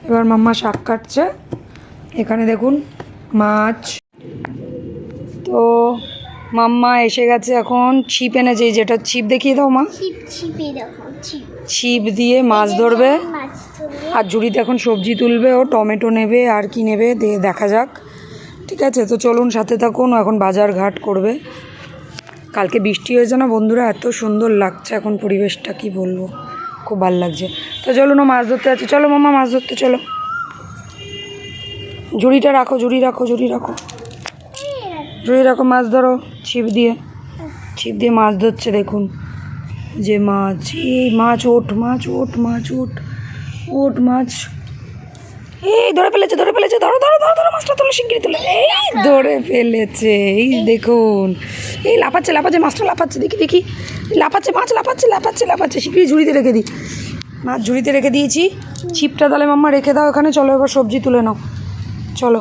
এবার মাম্মা শাক কাটছে। এখানে দেখুন মাছ। তো মাম্মা এসে গেছে, এখন ছিপ এনেছে, যেটা ছিপ দেখিয়ে দাও মা। ছিপ দিয়ে মাছ ধরবে আর ঝুড়িতে এখন সবজি তুলবে, ও টমেটো নেবে আর কি নেবে দেখা যাক। ঠিক আছে, তো চলুন সাথে থাকুন। এখন বাজার ঘাট করবে। কালকে বৃষ্টি হয়েছে না বন্ধুরা, এত সুন্দর লাগছে এখন পরিবেশটা, কি বলবো, খুব ভালো লাগছে। তো চলুন, ও মাছ ধরতে আছে। চলো মাম্মা মাছ ধরতে চলো। ঝুড়িটা রাখো, ঝুড়ি রাখো, ঝুড়ি রাখো, ঝুড়ি রাখো, মাছ ধরো। ছিপ দিয়ে মাছ ধরছে দেখুন, যে মাছ, এই মাছ, ওঠ মাছ, ওঠ মাছ, ওঠ ওঠ মাছ। এই ধরে ফেলেছে, ধরে ফেলেছে, ধরো ধরো ধরো ধরো, মাছটা তোলো, শিগগিরি তোলো। এই ধরে ফেলেছে, এই দেখুন, এই লাফাচ্ছে লাফাচ্ছে, মাছটা লাফাচ্ছে, দেখি দেখি, লাফাচ্ছে মাছ, লাফাচ্ছে লাফাচ্ছে লাফাচ্ছে। শিগগিরি ঝুড়িতে রেখে দিই, মাছ ঝুড়িতে রেখে দিয়েছি। ছিপটা তাহলে মাম্মা রেখে দাও এখানে। চলো এবার সবজি তুলে নাও, চলো।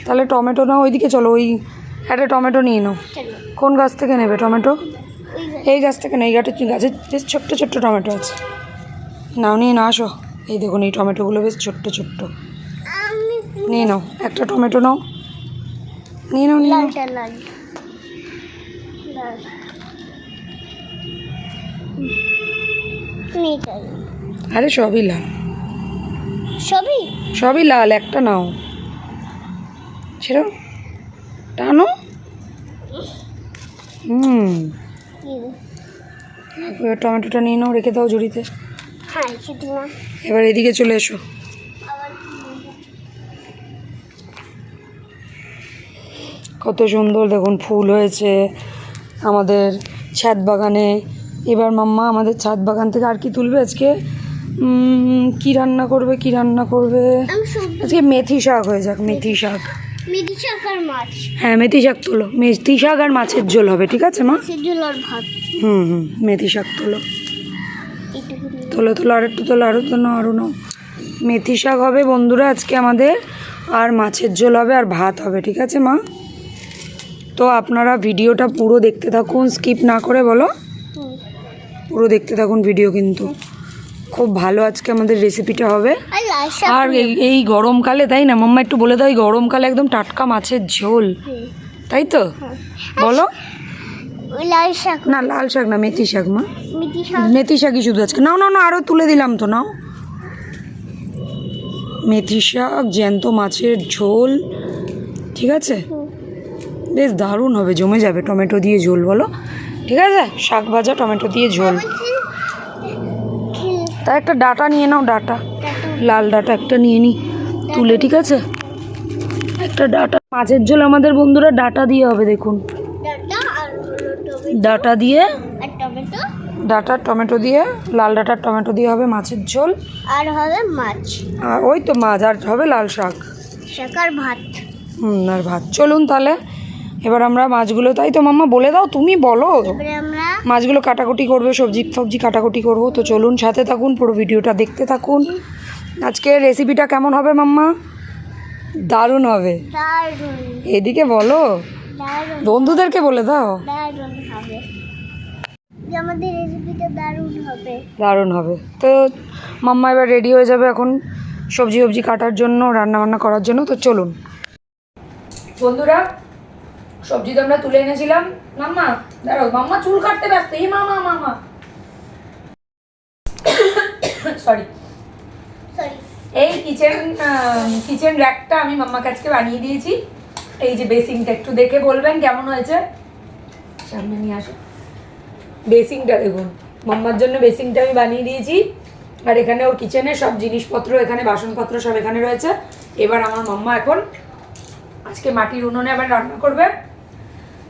তাহলে টমেটো নাও, ওইদিকে চলো, ওই একটা টমেটো নিয়ে নাও। কোন গাছ থেকে নেবে টমেটো? এই গাছ থেকে না, এই গাছে বেশ ছোট্ট ছোট্ট টমেটো আছে। নাও, নিয়ে না আসো। এই দেখুন, এই টমেটোগুলো বেশ ছোট্ট ছোট্ট। নিয়ে নাও, একটা টমেটো নাও, নিয়ে নাও, নিয়ে নাও। আরে সবই লাল, সবই লাল, একটা নাও, সেরকম টানো। এবার টমেটোটা নিয়ে নাও, রেখে দাও ঝুড়িতে। এবার এদিকে চলে এসো। কত সুন্দর দেখুন ফুল হয়েছে আমাদের ছাদ বাগানে। এবার মাম্মা আমাদের ছাদ বাগান থেকে আর কি তুলবে আজকে? কি রান্না করবে, কি রান্না করবে আজকে? মেথি শাক হয়ে যাক, মেথি শাক। হ্যাঁ, মেথি শাক তোলো, মেথি শাক আর মাছের ঝোল হবে। ঠিক আছে মা? মেথি শাক তোলো, তোলো তোলো, আর একটু তোলো, আরও তো নাও, আরও নাও। মেথি শাক হবে বন্ধুরা আজকে আমাদের, আর মাছের ঝোল হবে, আর ভাত হবে। ঠিক আছে মা? তো আপনারা ভিডিওটা পুরো দেখতে থাকুন, স্কিপ না করে, বলো, পুরো দেখতে থাকুন ভিডিও, কিন্তু খুব ভালো আজকে আমাদের রেসিপিটা হবে। আর এই গরমকালে, তাই না মাম্মা? একটু বলে দাও, এই গরমকালে একদম টাটকা মাছের ঝোল, তাই তো? বলো। না, লাল শাক না, মেথি শাক মা, মেথি শাকই শুধু আজকে। নাও নাও না, আরও তুলে দিলাম তো, নাও। মেথি শাক, জ্যান্ত মাছের ঝোল, ঠিক আছে? বেশ দারুণ হবে, জমে যাবে টমেটো দিয়ে ঝোল, বলো। ঠিক আছে, শাক ভাজা টমেটো দিয়ে ঝোল। তা একটা ডাটা নিয়ে নাও, ডাটা, লাল ডাটা একটা নিয়ে নিই তুলে। ঠিক আছে, একটা ডাটা। মাছের ঝোল আমাদের বন্ধুরা ডাটা দিয়ে হবে, দেখুন, ডাটা দিয়ে, ডাটা টমেটো দিয়ে, লাল ডাটার টমেটো দিয়ে হবে মাছের ঝোল। আর হবে মাছ, আর ওই তো মাছ, আর হবে লাল শাক, আর ভাত। আর ভাত। চলুন তাহলে এবার আমরা মাছগুলো, তাই তো মাম্মা বলে দাও, তুমি বলো। মাছগুলো কাটাকুটি করবে, সবজি কাটাকুটি করবো। তো চলুন সাথে থাকুন, পুরো ভিডিওটা দেখতে থাকুন। আজকের রেসিপিটা কেমন হবে মাম্মা? দারুণ হবে। এদিকে বলো, বন্ধুদেরকে বলে দাও, আমাদের রেসিপিটা দারুণ হবে। তো মাম্মা এবার রেডি হয়ে যাবে এখন সবজি কাটার জন্য, রান্নাবান্না করার জন্য। তো চলুন বন্ধুরা, সবজি তো আমরা তুলে এনেছিলাম। মাম্মা দাঁড়াও, মাম্মা চুল কাটতে ব্যস্ত। এই মামা সরি, এই কিচেন র্যাকটা আমি মাম্মার কাছকে বানিয়ে দিয়েছি। এই যে বেসিনটা, একটু দেখে বলবেন কেমন হয়েছে। সামনে নিয়ে আসো, বেসিনটা দেখুন, মাম্মার জন্য বেসিনটা আমি বানিয়ে দিয়েছি। আর এখানে ওর কিচেনের সব জিনিসপত্র, এখানে বাসনপত্র সব এখানে রয়েছে। এবার আমার মাম্মা এখন আজকে মাটির উনুনে আবার রান্না করবে।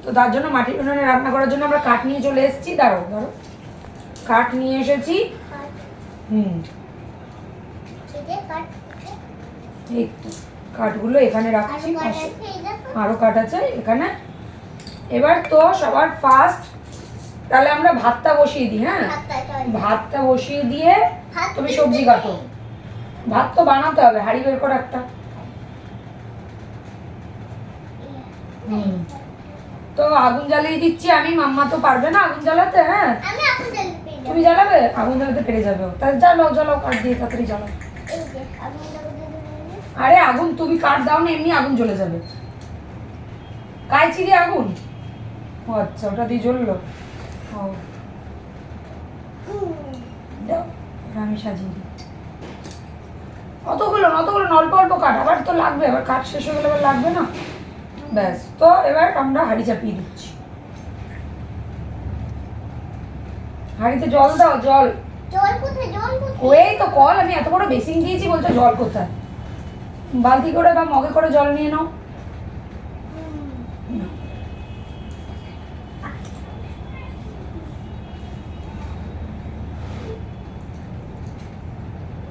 তো তার জন্য মাটির উনুনে রান্না করার জন্য আমরা কাঠ নিয়ে চলে এসেছি। দাঁড়াও, কাঠ নিয়ে এসেছি। এই কাঠগুলো এখানে রাখছি, আরো কাঠ আছে এখানে। এবার তো সবার ফার্স্ট তাহলে আমরা ভাতটা বসিয়ে দিই। হ্যাঁ, ভাতটা বসিয়ে দিয়ে তুমি সবজি কাটো। ভাত তো বানাতে হবে, হাঁড়ি বের করে একটা। তো আগুন জ্বালিয়ে দিচ্ছি আমি, মাম্মা তো পারবে না আগুন জ্বালাতে। হ্যাঁ, তুমি জ্বালাবে? আগুন জ্বালাতে পেরে যাবে ও। তাহলে জ্বালাও জ্বালাও, কাঠ দিয়ে তাড়াতাড়ি জ্বালাও। আরে আগুন তুমি কাঠ দাও না, এমনি আগুন জ্বলে যাবে। কাইচি দিয়ে আগুন? ও আচ্ছা, ওটা দিয়ে জ্বললো। ও দাও, এটা আমি সাজিয়ে দিই। অতগুলো অল্প অল্প কাঠ, আবার তো লাগবে, আবার কাঠ শেষ হয়ে গেলে আবার লাগবে না। ব্যাস, তো এবার আমরা হাঁড়ি চাপিয়ে দিচ্ছি। হাঁড়িতে জল দাও, জল। জল কোথায়? জল কোথায়? ওই তো কল, আমি এত বড় বেসিন দিয়েছি, বলছো জল কোথায়? বালতি করে বা মগে করে জল নিয়ে নাও।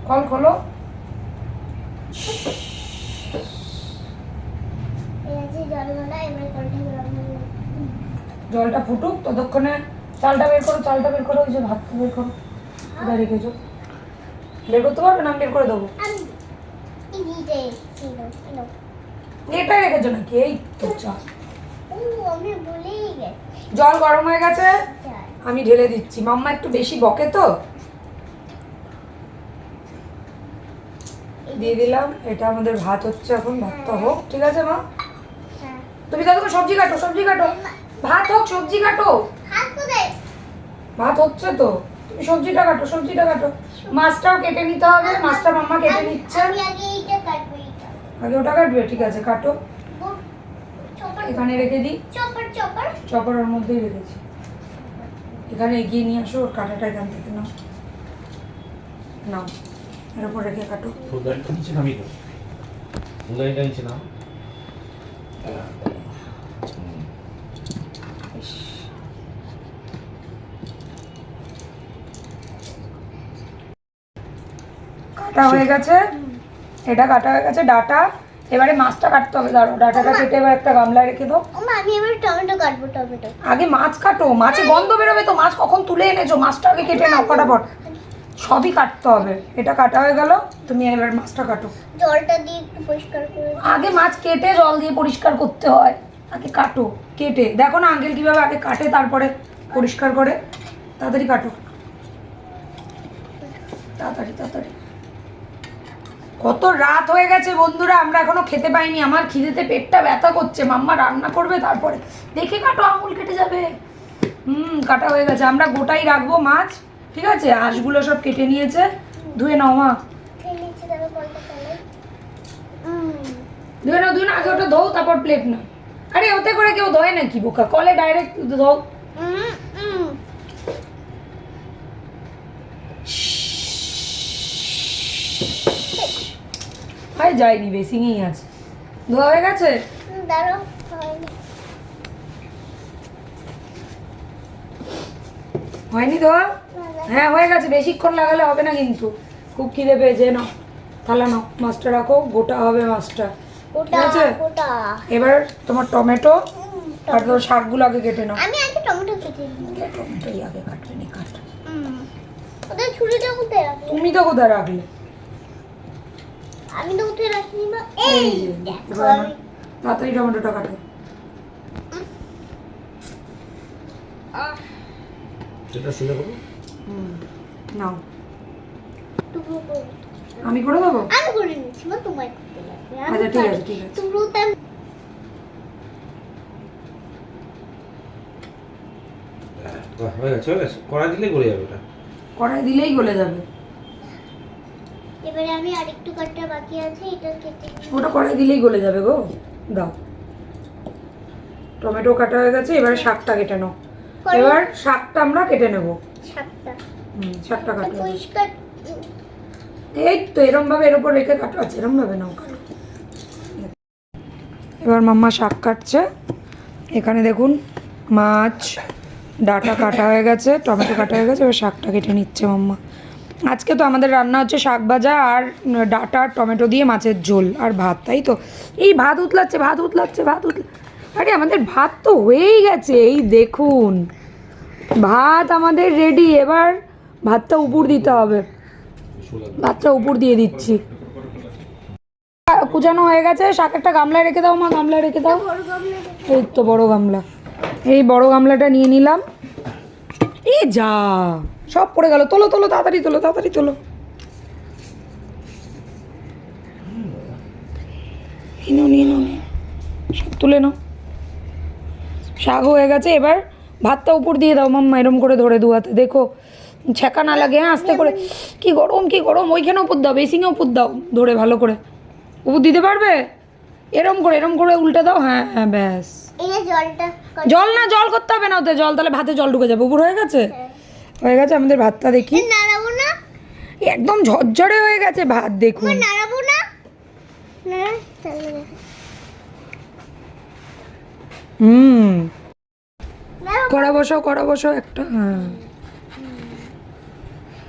কল খোলো। জলটা ফুটুক, ততক্ষণে চালটা বের করো, চালটা বের করো, ওই যে ভাতটা বের করো। কোথায় রেখেছো? বের করতে পারবে না? আমি বের করে দেবো। এটাই রেখেছো নাকি? এই তো চাল। জল গরম হয়ে গেছে, আমি ঢেলে দিচ্ছি। মাম্মা একটু বেশি বকে তো, দিয়ে দিলাম। এটা আমাদের ভাত হচ্ছে এখন, ভাতটা হোক, ঠিক আছে মা? তুমি ততক্ষণ সবজি কাটো, সবজি কাটো। ভাত হোক, সবজি কাটো। ভাত হচ্ছে তো, তুমি সবজিটা কাটো, সবজিটা কাটো। মাছটাও কেটে নিতে হবে, মাছটা মাম্মা কেটে নিচ্ছে। আগে ওটা কাটবে? ঠিক আছে, কাটো। এখানে রেখে দিই। চপারের মধ্যেই রেখেছি। এখানে এগিয়ে নিয়ে আসো, ওর কাঁটাটা এখান থেকে নাও, নাও, এর উপর রেখে কাটো। ফুলদানিটা নিচে নামিয়ে দাও, ফুলদানিটা নিচে নাও। কাটা হয়ে গেছে, এটা কাটা হয়ে গেছে ডাটা। এবারে মাছটা কাটতে হবে, দাঁড়ো। ডাটাটা কেটে এবার একটা গামলায় রেখে দাও। আমি এবার টমেটো কাটবো। টমেটো আগে মাছ কাটো, মাছে গন্ধ বেরোবে তো। মাছ কখন তুলে এনেছো? মাছটা আগে কেটে নাও ফটাফট। সবই কাটতে হবে। এটা কাটা হয়ে গেল, তুমি এবার মাছটা কাটো। জলটা দিয়ে একটু পরিষ্কার করে আগে মাছ কেটে জল দিয়ে পরিষ্কার করতে হয়। আগে কাটো, কেটে দেখো না আঙ্কেল কিভাবে আগে কাটে তারপরে পরিষ্কার করে। তাড়াতাড়ি কাটো, তাড়াতাড়ি তাড়াতাড়ি। কত রাত হয়ে গেছে বন্ধুরা, আমরা এখনো খেতে পাইনি। আমার খিদেতে পেটটা ব্যথা করছে। মাম্মা রান্না করবে, তারপরে দেখে কাটো, আঙুল কেটে যাবে। কাটা হয়ে গেছে। আমরা গোটাই রাখবো মাছ, ঠিক আছে? আঁশগুলো সব কেটে নিয়েছে। ধুয়ে নাও মা, ধুয়ে নাও, ধুয়ে নাও। আগে ওটা ধোও, তারপর প্লেট নাও। আরে ওতে করে কেউ ধোয় নাকি বোকা? কলে ডাইরেক্ট ধোও। ভাই যায়নি, বেসিংয়েই আছে। ধোয়া হয়ে গেছে? হয়নি ধোয়া? হ্যাঁ হয়ে গেছে। বেশিক্ষণ লাগালে হবে না কিন্তু, খুব খিদে পেয়েছে। নাও থালা নাও, মাছটা রাখো, গোটা হবে মাছটা, ঠিক আছে? এবার তোমার টমেটো আর তোর শাকগুলো আগে কেটে নাও। আমি আগে টমেটো কেটে নিই। টমেটোই আগে কাটবে, নি কাট। ওদের ছুরিটা কোথায় রাখবো? তুমি তো কোথায় রাখলে? আমি তো কোথায় রাখিনি মা। এই এই যে, দেখো এবার আমার তাড়াতাড়ি টমেটোটা কাটো। এটা শুনে করো। নাও, টুকরো করে আমি করে দেবো। আমি করে নিচ্ছি মা, তোমার করতে লাগবে। আচ্ছা ঠিক আছে, ঠিক আছে। টুকরোটা হয়ে গেছে, হয়ে গেছে। কড়াই দিলেই গলে যাবে ওটা। কড়াই দিলেই গলে যাবে। এবারে আমি আরেকটু কাটটা বাকি আছে, এটা কেটে নিই। ওটা কড়াই দিলেই গলে যাবে গো। দাও, টমেটো কাটা হয়ে গেছে। এবারে শাকটা কেটে নাও। এবার শাকটা আমরা কেটে নেব। শাকটা শাকটা কাটো। পরিষ্কার এই তো এরম ভাবে এর উপর রেখে কাটো। আচ্ছা এরম ভাবে নাও, কাটো। এবার মাম্মা শাক কাটছে। এখানে দেখুন মাছ ডাটা কাটা হয়ে গেছে, টমেটো কাটা হয়ে গেছে। এবার শাকটা কেটে নিচ্ছে মাম্মা। আজকে তো আমাদের রান্না হচ্ছে শাক ভাজা আর ডাটা আর টমেটো দিয়ে মাছের ঝোল আর ভাত, তাই তো? এই ভাত উতলাচ্ছে, ভাত উতলাচ্ছে, ভাত আরে আমাদের ভাত তো হয়েই গেছে, এই দেখুন ভাত আমাদের রেডি। এবার ভাতটা উপর দিতে হবে। ভাতটা উপর দিয়ে দিচ্ছি। কুচানো হয়ে গেছে। শাক একটা গামলায় রেখে দাও মা, গামলায় রেখে দাও। এই তো বড় গামলা, এই বড় গামলাটা নিয়ে নিলাম। এ যা, সব পড়ে গেল। তোলো তোলো, তাড়াতাড়ি তোলো, তাড়াতাড়ি তোলো। নিয়ে নাও, নিয়ে নাও, নিয়ে নাও। সব তুলে নাও। শাক হয়ে গেছে, এবার ভাতটা উপর দিয়ে দাও মাম্মা, এরম করে ধরে দু হাতে, দেখো ছ্যাঁকা না লাগে। হ্যাঁ, আস্তে করে। কি গরম, কি গরম। ওইখানে উপর দাও, বেসিংয়ে উপর দাও, ধরে ভালো করে। উপর দিতে পারবে? এরম করে উল্টে দাও। হ্যাঁ হ্যাঁ, ব্যাস। এই যে জলটা জল না, জল করতে হবে না ওতে, জল তাহলে ভাতে জল ঢুকে যাবে। উপর হয়ে গেছে, হয়ে গেছে আমাদের ভাতটা, দেখি। নাড়াবো না, একদম ঝরঝরে হয়ে গেছে ভাত, দেখুন। নাড়াবো না, না তাহলে দেখো। হুম, নাড়াবো, কড়া বসাও, কড়া বসাও একটা। হ্যাঁ,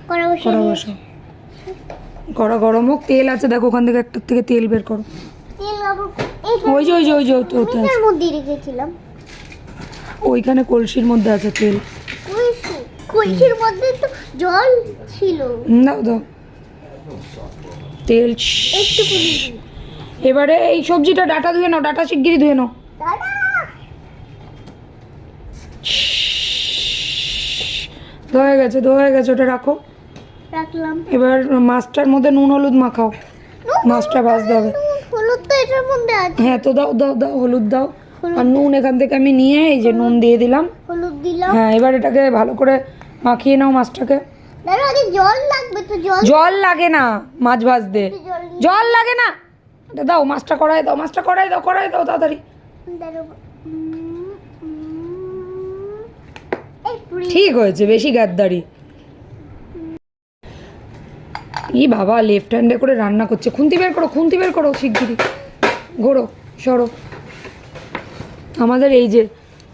কড়া বসিয়ে কড়া দিয়েছি। বসাও। কড়া গরম হোক, তেল আছে দেখো, ওখান থেকে একটার থেকে তেল বের করো। তেল বাবু এই ওই যে ওই যে ওই যে ওতে ওতে আছে, মধ্যে রেখেছিলাম। ওইখানে কলসির মধ্যে আছে তেল। কলসির মধ্যে তো জল ছিল। দাও দাও তেল। একটু এবারে এই সবজিটা ডাটা ধুয়ে নাও, ডাটা শিগগিরই ধুয়ে নাও। দাদা ধোয়া গেছে, ধোয়া গেছে, ওটা রাখো। রাখলাম। এবার মাছটার মধ্যে নুন হলুদ মাখাও, মাছটা ভাজতে হবে। হলুদ তো এটার মধ্যে আছে। হ্যাঁ, তো দাও দাও দাও, হলুদ দাও। আর নুন এখান থেকে আমি নিয়ে এই যে নুন দিয়ে দিলাম। হলুদ দিলাম। হ্যাঁ, এবার এটাকে ভালো করে মাখিয়ে নাও মাছটাকে। দাদা আগে জল লাগবে তো, জল জল লাগে না মাছ ভাজতে, জল জল লাগে না। এটা দাও, মাছটা কড়াই দাও, মাছটা কড়াই দাও, কড়াই দাও তাড়াতাড়ি। দাদা এই পুরি ঠিক হয়েছে, বেশি গাদ্দারি। ই বাবা, লেফট হ্যান্ডে করে রান্না করছে। খুন্তি বের করো, খুন্তি বের করো শিগগিরই। ঘোরো, সরো। আমাদের এই যে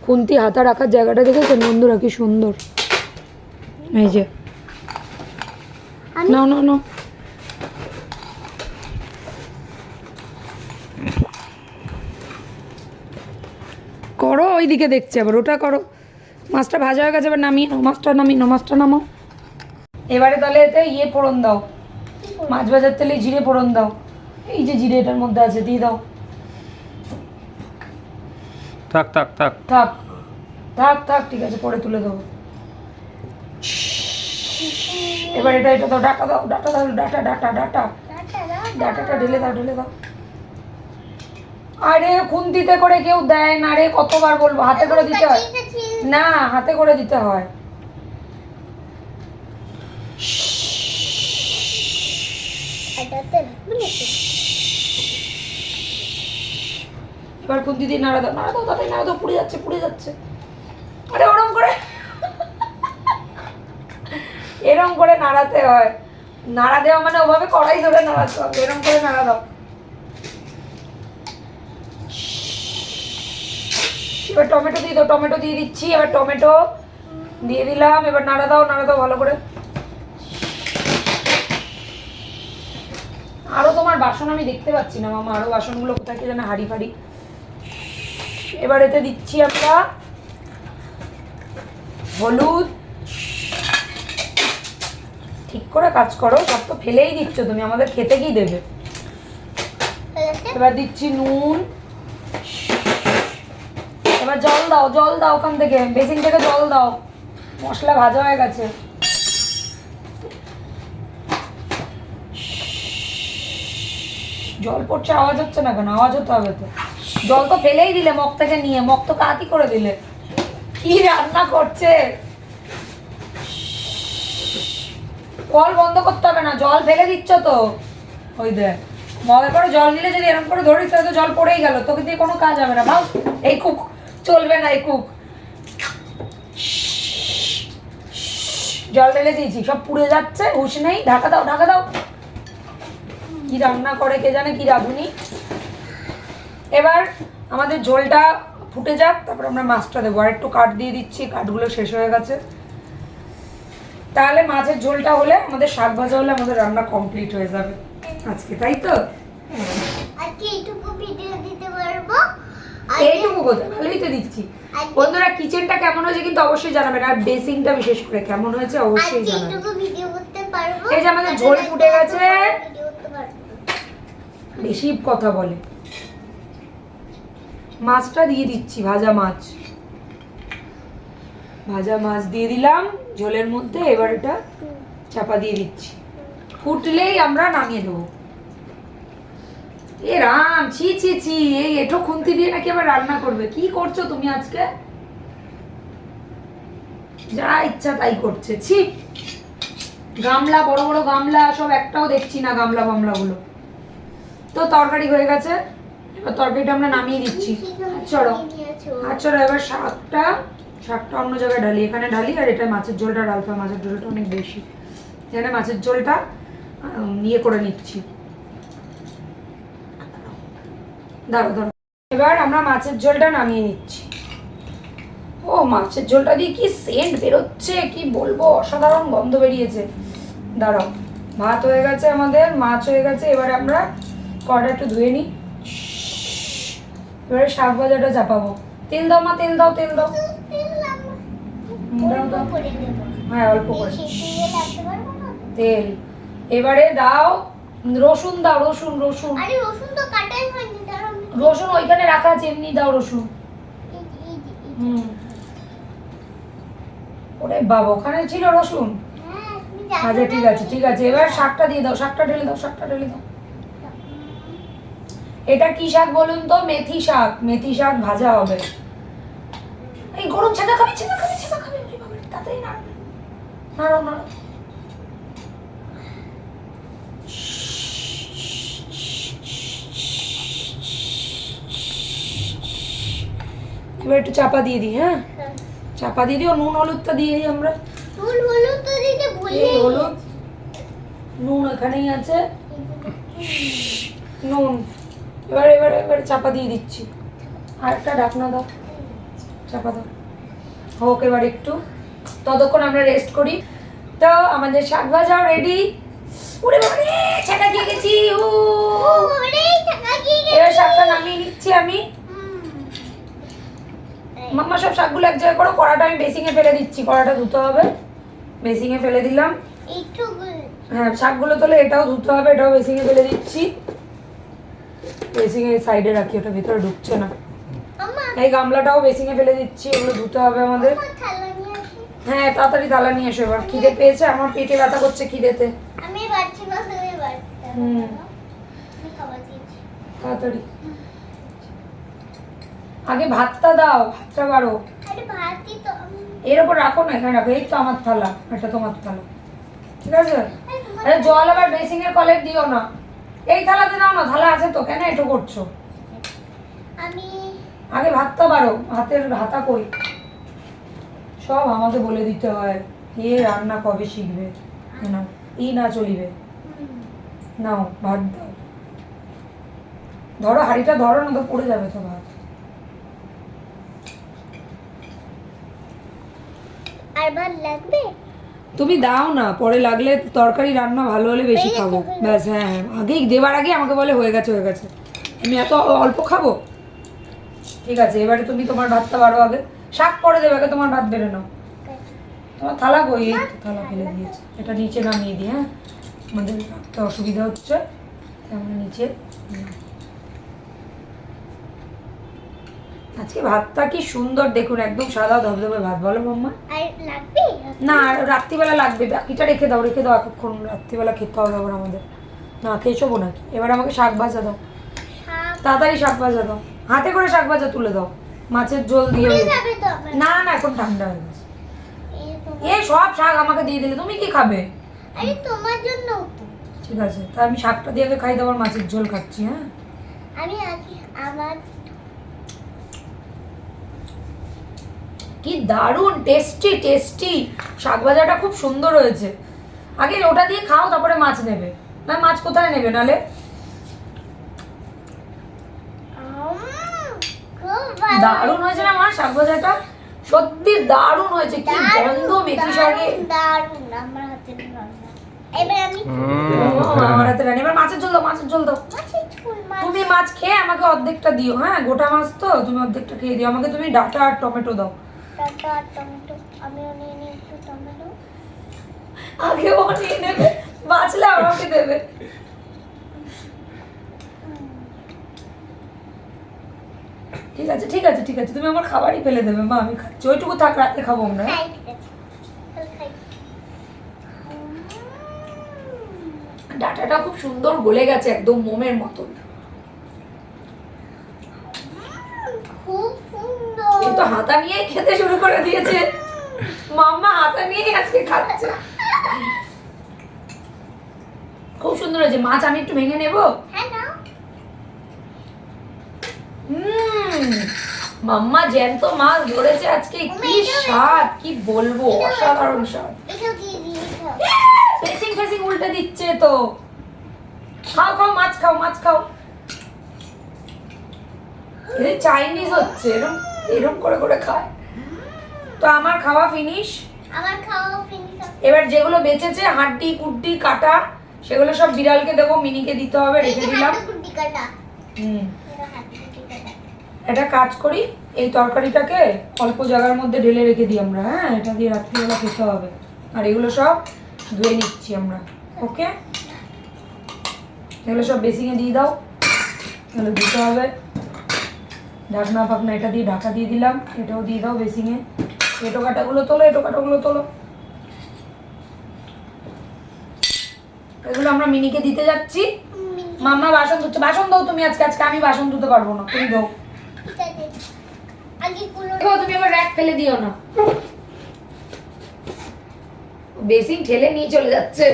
খুন্তি হাতা রাখার জায়গাটা দেখেছেন বন্ধুরা, কি সুন্দর। এই যে নাও নাও নাও। করো, ওইদিকে দেখছে আবার, ওটা করো। মাছটা ভাজা হয়ে গেছে, এবার নামিয়ে নাও, মাছটা নামিয়ে নাও, মাছটা নামাও। এবারে তাহলে এতে ফোড়ন দাও, মাছ ভাজার তেলে জিরে ফোড়ন দাও। এই যে জিরে এটার মধ্যে আছে, দিয়ে দাও। থাক থাক থাক। থাক থাক থাক, ঠিক আছে, পরে তুলে দেবো। এবার এটা দাও, ডাটা দাও, ডাটা দাও, ডাটা ডাটা ডাটা ডাটাটা ঢেলে দাও, ঢেলে দাও। আরে খুন্তিতে করে কেউ দেয় না রে, কতবার বলবো, হাতে করে দিতে হয়। না, হাতে করে দিতে হয়। এটাতে এবার খুন্তি দিয়ে নাড়া দাও, নাড়া দাও, তাড়াতাড়ি নাড়া দাও, পুড়ে যাচ্ছে, পুড়ে যাচ্ছে। আরে ওরম করে, এরম করে নাড়াতে হয়। নাড়া দেওয়া মানে ওভাবে কড়াই ধরে নাড়াতে হবে, এরম করে নাড়া দাও। এবার টমেটো দিয়ে দাও, টমেটো দিয়ে দিচ্ছি। এবার টমেটো দিয়ে দিলাম, এবার নাড়া দাও, নাড়া দাও ভালো করে। আরো তোমার বাসন আমি দেখতে পাচ্ছি না মামা, আরো বাসনগুলো কোথায় কি যেন, হাঁড়ি ফাড়ি। এবার এতে দিচ্ছি আমরা হলুদ। ঠিক করে কাজ করো, সব তো ফেলেই দিচ্ছ তুমি, আমাদের খেতে কি দেবে। এবার দিচ্ছি নুন। এবার জল দাও, জল দাও, ওখান থেকে বেসিন থেকে জল দাও, মশলা ভাজা হয়ে গেছে। জল পড়ছে, আওয়াজ হচ্ছে না কেন? আওয়াজ হতে হবে তো। জল তো ফেলেই দিলে মগ থেকে নিয়ে, মগ তো কাতি করে দিলে। কি রান্না করছে, কল বন্ধ করতে হবে না, জল ফেলে দিচ্ছ তো। ওই দেখ, মগে করে জল নিলে যদি এরকম করে ধরিস তাহলে তো জল পড়েই গেল, তোকে দিয়ে কোনো কাজ হবে না। ভাব, এই কুক চলবে না, এই কুক। জল ঢেলে দিয়েছি, সব পুড়ে যাচ্ছে, হুঁশ নেই। ঢাকা দাও, ঢাকা দাও। কি রান্না করে কে জানে, কি রাঁধুনি। এবার আমাদের ঝোলটা ফুটে যাক, তারপর আমরা মাছটা দেবো। আর একটু কাঠ দিয়ে দিচ্ছি, কাঠগুলো শেষ হয়ে গেছে। তাহলে মাছের ঝোলটা হলে, আমাদের শাক ভাজা হলে আমাদের রান্না কমপ্লিট হয়ে যাবে আজকে, তাই তো? আজকে এইটুকু ভিডিও দিতে পারবো। এইটুকু কোথায়, ভালোই তো দিচ্ছি। বন্ধুরা, কিচেনটা কেমন হয়েছে কিন্তু অবশ্যই জানাবেন, আর বেসিংটা বিশেষ করে কেমন হয়েছে অবশ্যই আজকে জানাবেন। এইটুকু ভিডিও করতে পারবো। এই যে আমাদের ঝোল ফুটে গেছে। ভিডিও করতে পারবো। বেশি কথা বলে। মাছটা দিয়ে দিচ্ছি, ভাজা মাছ। ভাজা মাছ দিয়ে দিলাম ঝোলের মধ্যে, এবার এটা চাপা দিয়ে দিচ্ছি, ফুটলেই আমরা নামিয়ে দেবো। এ রাম, ছি ছি ছি, এই এঁটো খুন্তি দিয়ে নাকি আবার রান্না করবে? কি করছো তুমি আজকে? যা ইচ্ছা তাই করছে, ছি। গামলা, বড় বড় গামলা সব, একটাও দেখছি না গামলা বামলাগুলো। তো তরকারি হয়ে গেছে, এবার তরকারিটা আমরা নামিয়ে দিচ্ছি। চলো চলো, এবার শাকটা অন্য জায়গায় ঢালি, এখানে ঢালি, আর এটা মাছের ঝোলটা ঢালতে হবে। মাছের ঝোলটা অনেক বেশি, এখানে মাছের ঝোলটা ইয়ে করে নিচ্ছি। দাঁড়ো দাঁড়ো, এবার আমরা মাছের ঝোলটা নামিয়ে নিচ্ছি। ও মাছের ঝোলটা দিয়ে কি সেন্ট বেরোচ্ছে, কি বলবো, অসাধারণ গন্ধ বেরিয়েছে। দাঁড়াও, ভাত হয়ে গেছে আমাদের, মাছ হয়ে গেছে, এবারে আমরা কড়াটা একটু ধুয়ে নিই। এবারে শাক ভাজাটা চাপাবো। তেল দাও মা, তেল দাও, তেল দাও। দাও দাও, হ্যাঁ অল্প করে তেল। এবারে দাও রসুন, দাও রসুন, রসুন। রসুন ওইখানে রাখা আছে, এমনি দাও রসুন। ওরে বাবা, ওখানে ছিল রসুন। আচ্ছা ঠিক আছে ঠিক আছে, এবার শাকটা দিয়ে দাও, শাকটা ঢেলে দাও, শাকটা ঢেলে দাও। এটা কি শাক বলুন তো? মেথি শাক, মেথি শাক ভাজা হবে। এই গরম ছেঁকা খাবি, ছেঁকা খাবি, ছেঁকা খাবি, তাড়াতাড়ি নাড়বে, নাড়ো নাড়ো। এবার একটু চাপা দিয়ে দিই, হ্যাঁ চাপা দিয়ে দিই, ও নুন হলুদটা দিয়ে দিই আমরা। এই হলুদ, নুন এখানেই আছে, নুন। এবার এবার এবার চাপা দিয়ে দিচ্ছি, আর একটা ঢাকনা দাও, চাপা দাও, হোক এবার একটু, ততক্ষণ আমরা রেস্ট করি। তো আমাদের শাক ভাজাও রেডি। ওরে বাবা রে, ছাকা দিয়ে গেছি। এবার শাকটা নামিয়ে নিচ্ছি আমি। মাম্মা সব শাকগুলো এক জায়গায় করো, কড়াটা আমি বেসিংয়ে ফেলে দিচ্ছি, কড়াটা ধুতে হবে, বেসিংয়ে ফেলে দিলাম। হ্যাঁ শাকগুলো তোলে, এটাও ধুতে হবে, এটাও বেসিংয়ে ফেলে দিচ্ছি। বেসিংয়ে সাইডে রাখি, ওটা ভিতরে ঢুকছে না। এই গামলাটাও বেসিংয়ে ফেলে দিচ্ছি, এগুলো ধুতে হবে আমাদের। হ্যাঁ তাড়াতাড়ি থালা নিয়ে এসো, এবার খিদে পেয়েছে, আমার পেটে ব্যথা করছে খিদেতে। তাড়াতাড়ি আগে ভাতটা দাও, ভাতটা বাড়ো। এর উপর রাখো না, এখানে রাখো। এই তো আমার থালা, এটা তোমার থালা, ঠিক আছে? আরে জল আবার বেসিংয়ের কলে দিও না, এই থালাতে দাও না, থালা আছে তো, কেন এটো করছো? আগে ভাতটা বাড়ো, ভাতের হাতা কই? সব আমাকে বলে দিতে হয়, কে রান্না কবে শিখবে। নাও, ই না চলিবে, নাও ভাত দাও। ধরো হাঁড়িটা, ধরো না তো পড়ে যাবে তো ভাত। আর ভাত লাগবে? তুমি দাও না, পরে লাগলে, তরকারি রান্না ভালো হলে বেশি খাবো, ব্যাস। হ্যাঁ হ্যাঁ, আগেই দেবার আগে আমাকে বলে হয়ে গেছে হয়ে গেছে, আমি এত অল্প খাবো? ঠিক আছে, এবারে তুমি তোমার ভাতটা বাড়ো আগে, শাক পরে দেবে, আগে তোমার ভাত বেড়ে নাও। তোমার থালা কই? এই তো থালা ফেলে দিয়েছে, এটা নিচে নামিয়ে দিই। হ্যাঁ আমাদের রাখতে অসুবিধা হচ্ছে, আমরা নিচে। আজকে ভাতটা কি সুন্দর দেখুন, একদম সাদা ধবধবে ভাত, বলো মাম্মা? আর লাগবে? না রাত্রিবেলা লাগবে, বাকিটা রেখে দাও, রেখে দাও, এতক্ষণ রাত্রিবেলা খেতে হবে আবার আমাদের। না খেয়ে শোবো নাকি? এবার আমাকে শাক ভাজা দাও, তাড়াতাড়ি শাক ভাজা দাও, হাতে করে শাক ভাজা তুলে দাও, মাছের ঝোল দিয়ে। না না এখন ঠান্ডা হয়ে গেছে। এই সব শাক আমাকে দিয়ে দিলে তুমি কি খাবে? আরে তোমার জন্য। ঠিক আছে, তা আমি শাকটা দিয়ে আগে খাই, দেবো, মাছের ঝোল খাচ্ছি। হ্যাঁ আমি আগে আমার কি দারুণ টেস্টি টেস্টি শাক ভাজাটা, খুব সুন্দর হয়েছে। আগে ওটা দিয়ে খাও, তারপরে মাছ নেবে। না মাছ কোথায় নেবে নালে? দারুণ হয়েছে না মা শাক ভাজাটা, সত্যি দারুণ হয়েছে। কি গন্ধ মেথি শাকে, দারুণ। আমার হাতের রান্না। এবার আমি আমার হাতে রান্না। এবার মাছের ঝোল দাও, মাছের ঝোল দাও। তুমি মাছ খেয়ে আমাকে অর্ধেকটা দিও, হ্যাঁ গোটা মাছ তো, তুমি অর্ধেকটা খেয়ে দিও আমাকে। তুমি ডাঁটা আর টমেটো দাও। ডাঁটা আর টমেটো আমিও নিয়ে নিই, একটু টমেটো। আগে ও নিয়ে নেবে, বাঁচলে আমাকে দেবে। ঠিক আছে ঠিক আছে ঠিক আছে, তুমি আমার খাবারই ফেলে দেবে মা, আমি খাচ্ছি, ওইটুকু থাক, রাতে খাবো আমরা। খাই, ঠিক আছে। চল খাই। ডাটাটা খুব সুন্দর গলে গেছে, একদম মোমের মতন। খুব সুন্দর। এ তো হাতা নিয়েই খেতে শুরু করে দিয়েছে, মাম্মা হাতা নিয়েই আজকে খাচ্ছে। খুব সুন্দর হয়েছে। মাছ আমি একটু ভেঙে নেবো। হ্যাঁ নাও। মাম্মা জ্যান্ত মাছ ধরেছে আজকে, কি স্বাদ, কি বলবো, অসাধারণ স্বাদ। এটাও দিয়ে দিই, এটাও। ফেসিং ফেসিং উল্টে দিচ্ছে তো। খাও খাও, মাছ খাও, মাছ খাও। এই চাইনিজ হচ্ছে, এরকম এরকম করে করে খায়। তো আমার খাওয়া ফিনিশ। আমার খাওয়া ফিনিশ। এবার যেগুলো বেঁচেছে হাড্ডি কুড্ডি কাটা, সেগুলো সব বিড়ালকে দেবো, মিনিকে দিতে হবে, রেখে দিলাম। গুড্ডি কাটা। হুম, এটা হাতে গুড্ডি কাটা। একটা কাজ করি, এই তরকারিটাকে অল্প জায়গার মধ্যে ঢেলে রেখে দিই আমরা। হ্যাঁ, এটা দিয়ে রাত্রিবেলা খেতে হবে। আর এগুলো সব ধুয়ে নিচ্ছি আমরা। ওকে, এগুলো সব বেসিংয়ে দিয়ে দাও, এগুলো দিতে হবে। ঢাকনা ফাকনা এটা দিয়ে ঢাকা দিয়ে দিলাম, এটাও দিয়ে দাও বেসিংয়ে। এটো কাটাগুলো তোলো, এটো কাটাগুলো তোলো। এগুলো আমরা মিনিকে দিতে যাচ্ছি। মাম্মা বাসন ধুচ্ছে, বাসন দাও তুমি। আজকে আজকে আমি বাসন ধুতে পারবো না, তুমি দাও। ঠিক আছে। আগে কুলো। দেখো তুমি আবার র‍্যাক ফেলে দিও না, বেসিং ঠেলে নিয়ে চলে যাচ্ছে।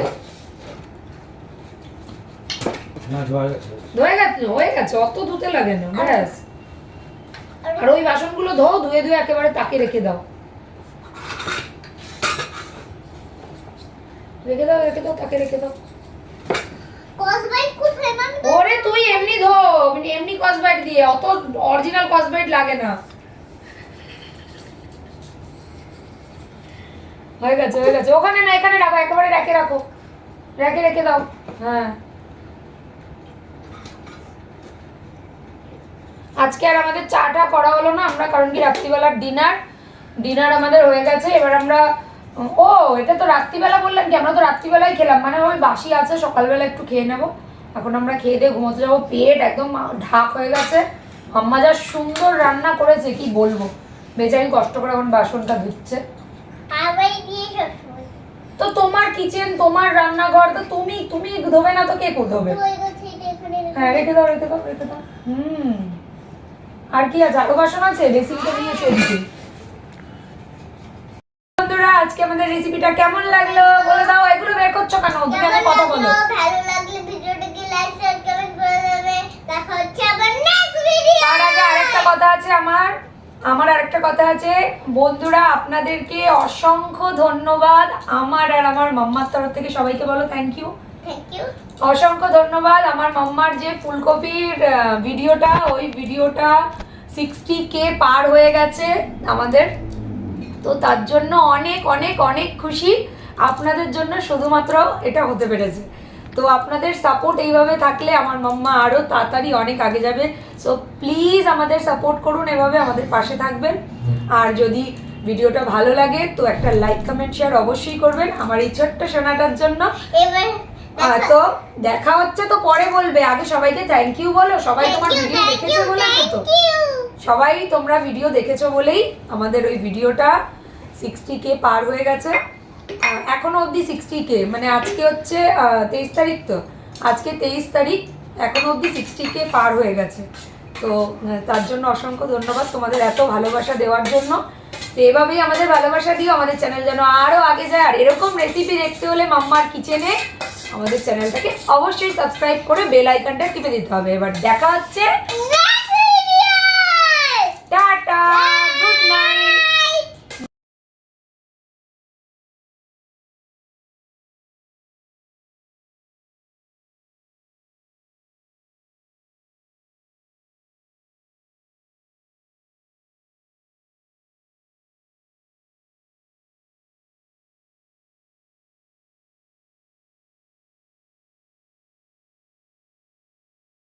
না ধোয়া গেছে। ধুয়ে গেছে, হয়ে গেছে, অত ধুতে লাগে না, ব্যাস। আর ওই বাসনগুলো ধোও, ধুয়ে ধুয়ে একেবারে তাকে রেখে দাও, রেখে দাও, রেখে দাও, তাকে রেখে দাও। কসবাইট কোথায় মামি? ওরে তুই এমনি ধো, এমনি কসবাইট দিয়ে, অত অরিজিনাল কসবাইট লাগে না। হয়ে গেছে হয়ে গেছে, ওখানে না, এখানে রাখো, একেবারে রেখে রাখো, রেখে রেখে দাও। হ্যাঁ, আজকে আর আমাদের চাটা করা হলো না আমরা, কারণ কি রাত্রিবেলার ডিনার আমাদের হয়ে গেছে। এবার আমরা, ও এটা তো রাত্রিবেলা বললাম কি, আমরা তো রাত্রিবেলায় খেলাম, মানে ওই বাসি আছে, সকালবেলা একটু খেয়ে নেবো। এখন আমরা খেয়ে দিয়ে ঘুমোতে যাবো, পেট একদম ঢাক হয়ে গেছে। আম্মা যা সুন্দর রান্না করেছে কি বলবো, বেচারি কষ্ট করে এখন বাসনটা ধুচ্ছে। আবার দিয়ে সবসময়। তো তোমার কিচেন, তোমার রান্নাঘর, তো তুমি ধোবে না তো কে ধোবে? হয়ে গেছে, এটা এখানে রেখে হ্যাঁ, রেখে দাও, রেখে দাও, রেখে দাও। আর কি আছে? আরো বাসন আছে, বেসিনটা নিয়ে এসে দিচ্ছি। বন্ধুরা, আজকে আমাদের রেসিপিটা কেমন লাগলো বলে দাও। এগুলো বের করছো কেন? তুমি আগে কথা বলো। ভালো লাগলে ভিডিওটাকে লাইক শেয়ার কমেন্ট করে দেবে। দেখা হচ্ছে আবার নেক্সট ভিডিও। তার আগে আরেকটা কথা আছে আমার আরেকটা কথা আছে বন্ধুরা, আপনাদেরকে অসংখ্য ধন্যবাদ। আমার আর আমার মাম্মার তরফ থেকে সবাইকে বলো থ্যাংক ইউ। Thank you. অসংখ্য ধন্যবাদ। আমার মাম্মার যে ফুলকপির ভিডিওটা, ওই ভিডিওটা 60K পার হয়ে গেছে আমাদের। তো তার জন্য অনেক অনেক অনেক খুশি। আপনাদের জন্য শুধুমাত্র এটা হতে পেরেছে। তো আপনাদের সাপোর্ট এইভাবে থাকলে আমার মাম্মা আরও তাড়াতাড়ি অনেক আগে যাবে। সো প্লিজ আমাদের সাপোর্ট করুন, এভাবে আমাদের পাশে থাকবেন। আর যদি ভিডিওটা ভালো লাগে তো একটা লাইক কমেন্ট শেয়ার অবশ্যই করবেন আমার এই ছোট্ট সোনাটার জন্য। এবার তো দেখা হচ্ছে, তো পরে বলবে, আগে সবাইকে থ্যাংক ইউ বলো। সবাই তোমার ভিডিও দেখেছো বলেই তো, সবাই তোমরা ভিডিও দেখেছো বলেই আমাদের ওই ভিডিওটা 60K পার হয়ে গেছে। এখনো অবধি 60K, মানে আজকে হচ্ছে 23 তারিখ, তো আজকে 23 তারিখ, এখনো অবধি 60K পার হয়ে গেছে। তো তার জন্য অসংখ্য ধন্যবাদ তোমাদের এত ভালোবাসা দেওয়ার জন্য। তো এভাবেই আমাদের ভালোবাসা দিও, আমাদের চ্যানেল যেন আরও আগে যায়। আর এরকম রেসিপি দেখতে হলে মাম্মার কিচেনে আমাদের চ্যানেলটাকে অবশ্যই সাবস্ক্রাইব করে বেল আইকনটা টিপে দিতে হবে। এবার দেখা হচ্ছে